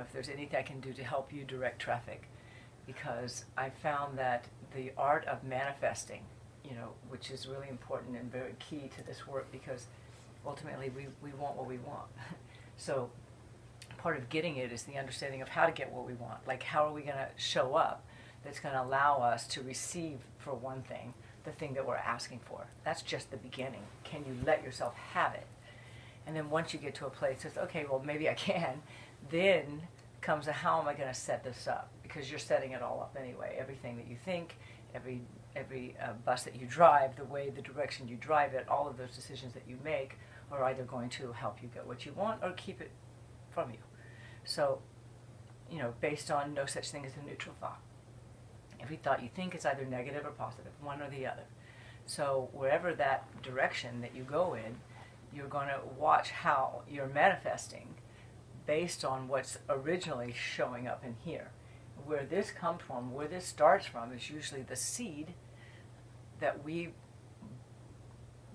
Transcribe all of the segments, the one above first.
if there's anything I can do to help you direct traffic, because I found that the art of manifesting, which is really important and very key to this work, because ultimately we want what we want. So part of getting it is the understanding of how to get what we want. Like, how are we going to show up that's going to allow us to receive, for one thing, the thing that we're asking for. That's just the beginning. Can you let yourself have it? And then once you get to a place that's, okay, well, maybe I can, then comes a, how am I going to set this up? Because you're setting it all up anyway. Everything that you think, every bus that you drive, the direction you drive it, all of those decisions that you make are either going to help you get what you want or keep it from you. So, based on no such thing as a neutral thought. Every thought you think is either negative or positive, one or the other. So wherever that direction that you go in, you're going to watch how you're manifesting based on what's originally showing up in here. Where this comes from, where this starts from, is usually the seed that we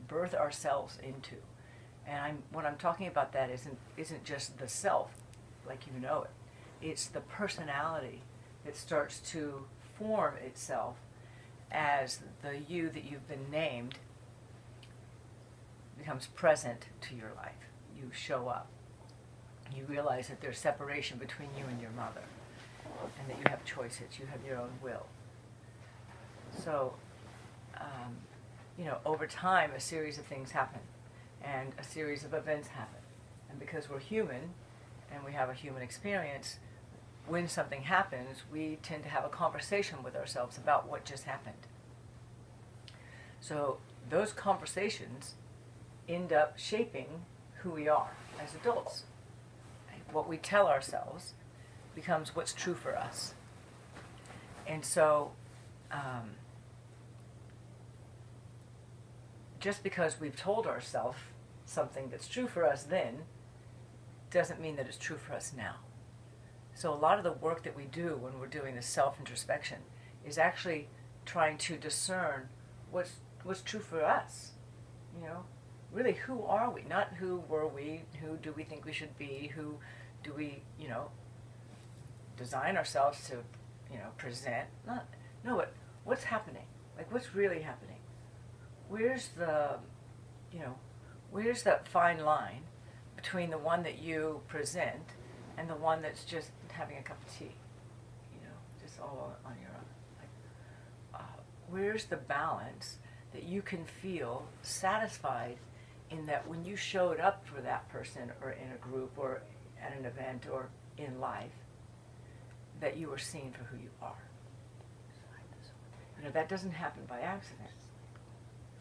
birth ourselves into. And what I'm talking about that isn't just the self, like you know it. It's the personality that starts to form itself as the you that you've been named becomes present to your life. You show up. You realize that there's separation between you and your mother, and that you have choices. You have your own will. So, over time, a series of things happen, and a series of events happen. And because we're human, and we have a human experience, when something happens, we tend to have a conversation with ourselves about what just happened. So those conversations end up shaping who we are as adults. What we tell ourselves becomes what's true for us. And so just because we've told ourselves something that's true for us then doesn't mean that it's true for us now. So a lot of the work that we do when we're doing this self-introspection is actually trying to discern what's true for us. Really, who are we? Not who were we, who do we think we should be, who do we, design ourselves to, present. What's happening? Like, what's really happening? Where's that fine line between the one that you present and the one that's just having a cup of tea, just all on your own? Where's the balance that you can feel satisfied in, that when you showed up for that person or in a group or at an event or in life, that you were seen for who you are? That doesn't happen by accident.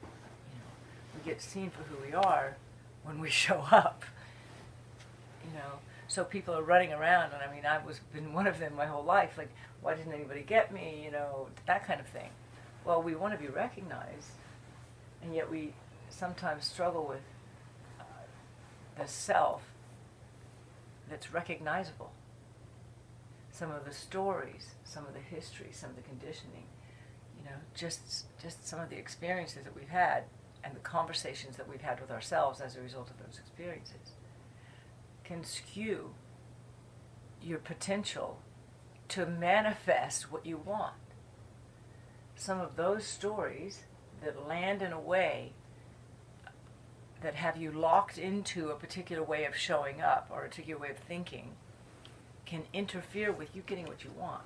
We get seen for who we are when we show up. So people are running around, and I was been one of them my whole life. Like, why didn't anybody get me? That kind of thing. Well, we want to be recognized, and yet we sometimes struggle with the self that's recognizable. Some of the stories, some of the history, some of the conditioning, just some of the experiences that we've had and the conversations that we've had with ourselves as a result of those experiences can skew your potential to manifest what you want. Some of those stories that land in a way that have you locked into a particular way of showing up or a particular way of thinking can interfere with you getting what you want.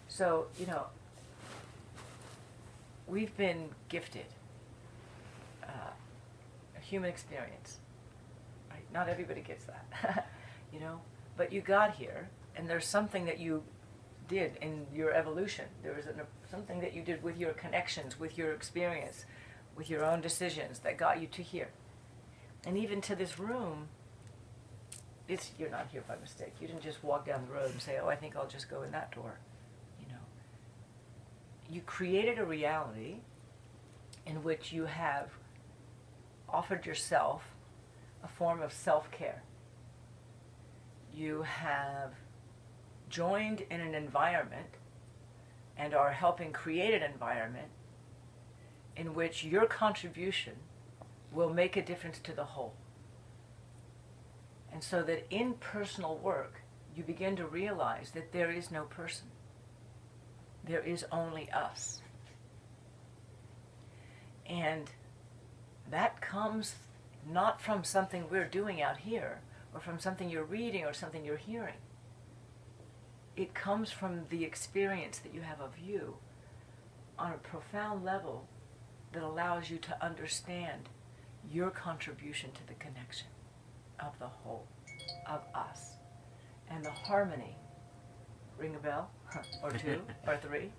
So, we've been gifted a human experience. Right? Not everybody gets that, but you got here, and there's something that you did in your evolution. There was something that you did with your connections, with your experience, with your own decisions that got you to here. And even to this room, you're not here by mistake. You didn't just walk down the road and say, oh, I think I'll just go in that door. You created a reality in which you have offered yourself a form of self-care. You have joined in an environment and are helping create an environment in which your contribution will make a difference to the whole. And so that in personal work, you begin to realize that there is no person. There is only us. And that comes not from something we're doing out here, or from something you're reading or something you're hearing. It comes from the experience that you have of you on a profound level that allows you to understand your contribution to the connection of the whole, of us. And the harmony, ring a bell, or two, or three.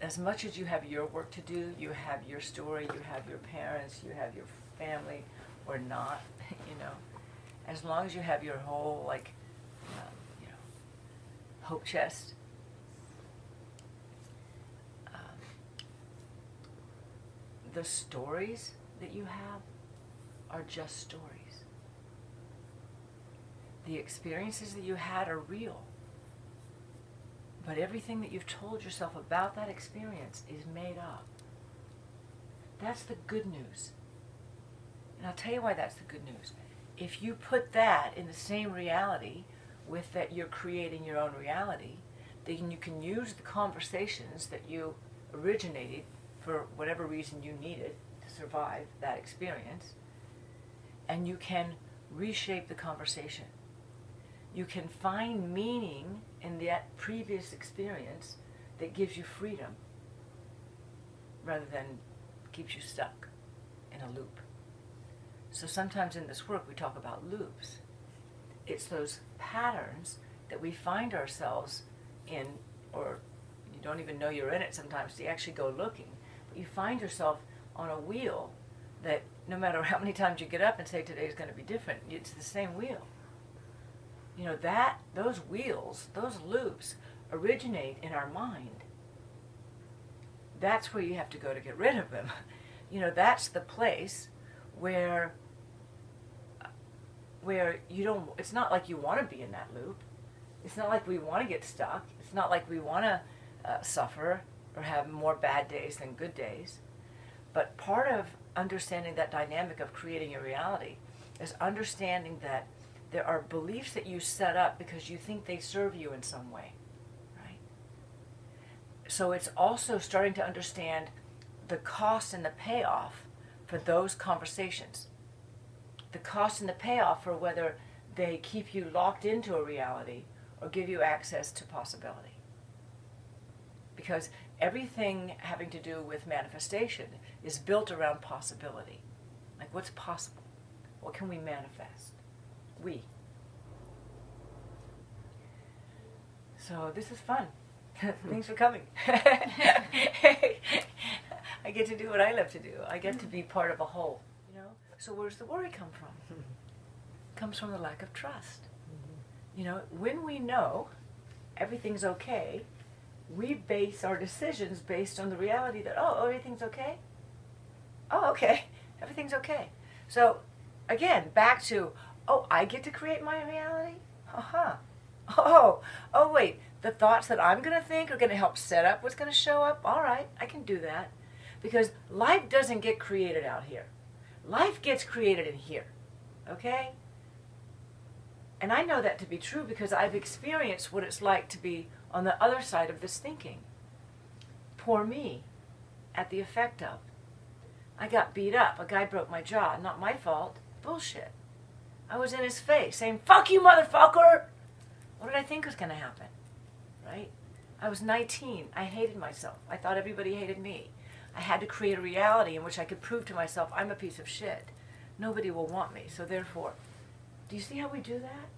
As much as you have your work to do, you have your story, you have your parents, you have your family, or not, as long as you have your whole, hope chest, the stories that you have are just stories. The experiences that you had are real. But everything that you've told yourself about that experience is made up. That's the good news. And I'll tell you why that's the good news. If you put that in the same reality with that you're creating your own reality, then you can use the conversations that you originated for whatever reason you needed to survive that experience, and you can reshape the conversation. You can find meaning in that previous experience that gives you freedom rather than keeps you stuck in a loop. So sometimes in this work we talk about loops. It's those patterns that we find ourselves in, or you don't even know you're in it sometimes, so you actually go looking. But you find yourself on a wheel that no matter how many times you get up and say today's going to be different, it's the same wheel. Those wheels, those loops, originate in our mind. That's where you have to go to get rid of them. That's the place where you don't, it's not like you want to be in that loop. It's not like we want to get stuck. It's not like we want to suffer or have more bad days than good days. But part of understanding that dynamic of creating a reality is understanding that there are beliefs that you set up because you think they serve you in some way, right? So it's also starting to understand the cost and the payoff for those conversations. The cost and the payoff for whether they keep you locked into a reality or give you access to possibility. Because everything having to do with manifestation is built around possibility. Like, what's possible? What can we manifest? We. So this is fun. Thanks for coming. I get to do what I love to do. I get to be part of a whole. So where's the worry come from? It comes from the lack of trust. When we know everything's okay, we base our decisions based on the reality that, everything's okay? Oh, okay. Everything's okay. So, again, back to, I get to create my reality? Oh, wait, the thoughts that I'm going to think are going to help set up what's going to show up? All right, I can do that. Because life doesn't get created out here. Life gets created in here, okay? And I know that to be true because I've experienced what it's like to be on the other side of this thinking. Poor me, at the effect of. I got beat up. A guy broke my jaw. Not my fault. Bullshit. I was in his face saying, "Fuck you, motherfucker!" What did I think was going to happen? Right? I was 19. I hated myself. I thought everybody hated me. I had to create a reality in which I could prove to myself I'm a piece of shit. Nobody will want me. So therefore, do you see how we do that?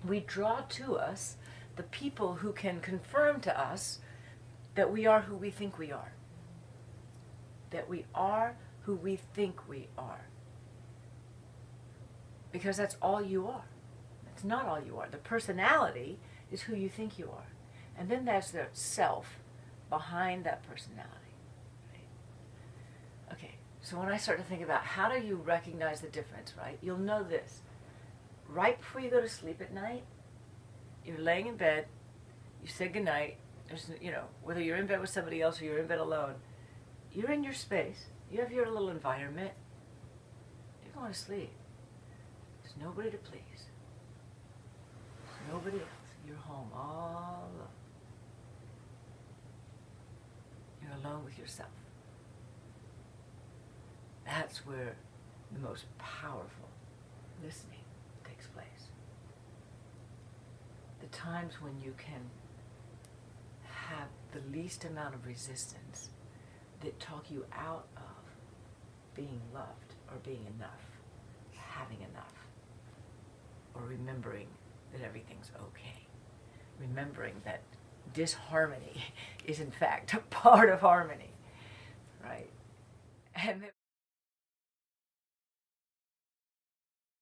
We draw to us the people who can confirm to us that we are who we think we are. That we are who we think we are. Because that's all you are. That's not all you are. The personality is who you think you are. And then there's the self behind that personality. Right? Okay, so when I start to think about how do you recognize the difference, right? You'll know this. Right before you go to sleep at night, you're laying in bed, you say goodnight, there's, whether you're in bed with somebody else or you're in bed alone, you're in your space, you have your little environment, you're going to sleep. There's nobody to please. There's nobody else. You're home all alone. You're alone with yourself. That's where the most powerful listening takes place. The times when you can have the least amount of resistance that talk you out of being loved or being enough, having enough, or remembering that everything's okay. Remembering that disharmony is in fact a part of harmony, right? And